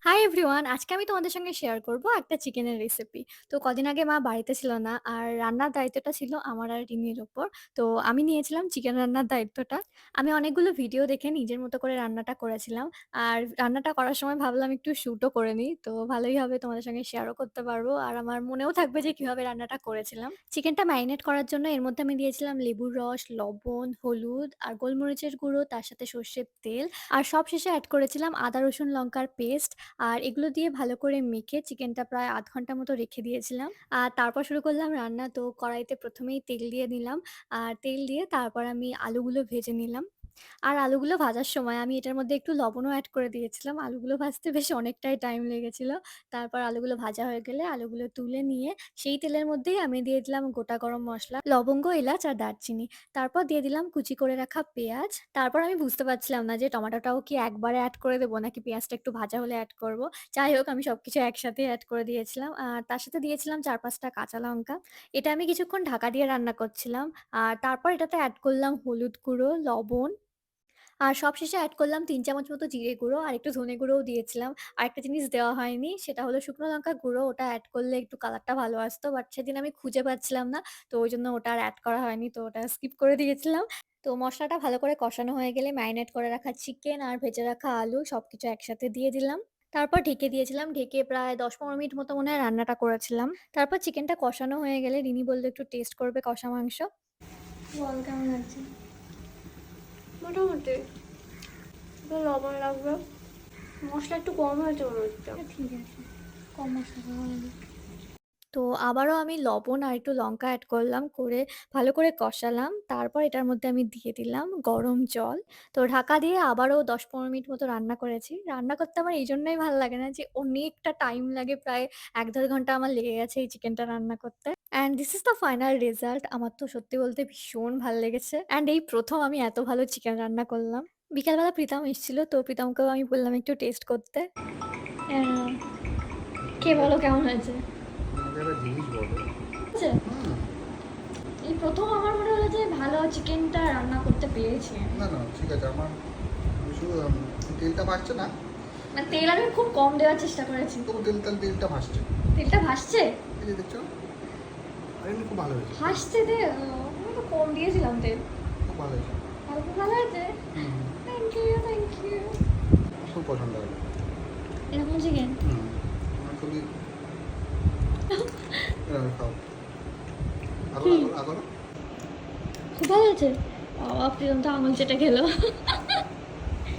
Hi everyone! আজকে আমি তোমাদের সঙ্গে শেয়ার করব একটা চিকেনের রেসিপি। তো কদিন আগে মা বাড়িতে ছিল না। আর রান্নার দায়িত্বটা ছিল আমার আর রিমির উপর। তো আমি নিয়েছিলাম চিকেন রান্নার দায়িত্বটা। আমি অনেকগুলো ভিডিও দেখে নিজের মতো করে রান্নাটা করেছিলাম। আর রান্নাটা করার সময় ভাবলাম একটু শুটও করে নিই। তো ভালোই হবে, তোমাদের সঙ্গে শেয়ারও করতে পারবো। আর আমার মনেও থাকবে যে কিভাবে রান্নাটা করেছিলাম। চিকেনটা ম্যারিনেট করার জন্য এর মধ্যে আমি দিয়েছিলাম লেবুর রস, লবণ, হলুদ আর গোলমরিচের গুঁড়ো, তার সাথে সর্ষের তেল। আর সবশেষে এড করেছিলাম আদা, রসুন, লঙ্কার পেস্ট। আর এগুলো দিয়ে ভালো করে মেখে চিকেনটা প্রায় ০.৫ ঘন্টার মতো রেখে দিয়েছিলাম। আর তারপর শুরু করলাম রান্না। তো কড়াইতে ১ম এই তেল দিয়ে দিলাম। আর তেল দিয়ে তারপর আমি আলুগুলো ভেজে নিলাম। আর আলুগুলো ভাজার সময় আমি এটার মধ্যে একটু লবণও এড করে দিয়েছিলাম। আলুগুলো ভাজতে বেশ অনেকটাই টাইম লেগেছিল। তারপর আলুগুলো ভাজা হয়ে গেলে আলুগুলো তুলে নিয়ে সেই তেলের মধ্যেই আমি দিয়ে দিলাম গোটা গরম মসলা, লবঙ্গ, এলাচ আর দারচিনি। তারপর দিয়ে দিলাম কুচি করে রাখা পেঁয়াজ। তারপর আমি বুঝতে পারছিলাম না যে টমেটোটাও কি একবারে এড করে দেবো নাকি পেঁয়াজটা একটু ভাজা হলে এড করব। যাই হোক, আমি সবকিছু একসাথে এড করে দিয়েছিলাম। আর তার সাথে দিয়েছিলাম ৪-৫ টা কাঁচা লঙ্কা। এটা আমি কিছুক্ষণ ঢাকা দিয়ে রান্না করছিলাম। আর তারপর এটাতে এড করলাম হলুদ গুঁড়ো, লবণ। আর সবশেষে এড করলাম ৩ চামচ মতো জিরে গুঁড়ো আর একটু ধনে গুঁড়োও দিয়েছিলাম। আরেকটা জিনিস দেওয়া হয়নি, সেটা হলো শুকনো লঙ্কার গুঁড়ো। ওটা এড করলে একটু কালারটা ভালো আসতো। বাট সেদিন আমি খুঁজে পাচ্ছিলাম না। তো ওইজন্য ওটা আর এড করা হয়নি। তো ওটা স্কিপ করে দিয়েছিলাম। তো মসলাটা ভালো করে কষানো হয়ে গেলে ম্যারিনেট করে রাখা চিকেন আর ভেজে রাখা আলু সবকিছু একসাথে দিয়ে দিলাম। তারপর ঢেকে দিয়েছিলাম। ঢেকে প্রায় ১০-১৫ মিনিট মতো মনে হয় রান্নাটা করেছিলাম। তারপর চিকেনটা কষানো হয়ে গেলে রিনি বলল একটু টেস্ট করবে কষা মাংস। বল কেমন লাগছে? মোটামুটি। একটু লবণ লাগবে। মসলা একটু কম হয়েছে মনে হচ্ছে। ঠিক আছে। কম মসলা দেওয়া হয়নি। তো আবারও আমি লবণ আর একটু লঙ্কা এড করলাম, করে ভালো করে কষালাম। তারপর এটার মধ্যে আমি দিয়ে দিলাম গরম জল। তো ঢাকা দিয়ে আবারও ১০-১৫ মিনিট মতো রান্না করেছি। রান্না করতে আমার এইজন্যই ভাল লাগে না যে অনেকটা টাইম লাগে, প্রায় ১-১.৫ ঘন্টা আমার লেগে গেছে এই চিকেনটা রান্না করতে। And this is the final result. আমার তো সত্যি বলতে ভীষণ ভাল লেগেছে। অ্যান্ড এই ১ম আমি এত ভালো চিকেন রান্না করলাম। বিকালবেলা প্রীতম এসেছিল, তো প্রীতমকেও আমি বললাম একটু টেস্ট করতে। হ্যাঁ, খেয়ে বলো কেমন হয়েছে? আমাকে একটা জিনিস বলো। হয়েছে? এই ১ম আমার মনে হলো যে ভালো চিকেনটা রান্না করতে পেরেছি আমি। না না, ঠিক আছে। আমার শুধু তেলটা ভাসছে না। মানে তেল আমি খুব কম দেওয়ার চেষ্টা করেছি। তবু তেলটা ভাসছে। তেলটা ভাসছে? এই যে দেখছো, আর এমনি খুব ভালো হয়েছে। ভাসছে তেল? আমি তো কম দিয়েছিলাম তেল। খুব ভালো হয়েছে। অল্প ভালো হয়েছে? হুম, থ্যাংক ইউ, থ্যাংক ইউ। খুব পছন্দ হবে। এরকম চিকেন? হুম, আমার খুবই এরকম খাও। আগো কি? আগো আগো। খুব ভালো হয়েছে? বাবা, প্রিয়ম তো আঙুল চেটে খেলো।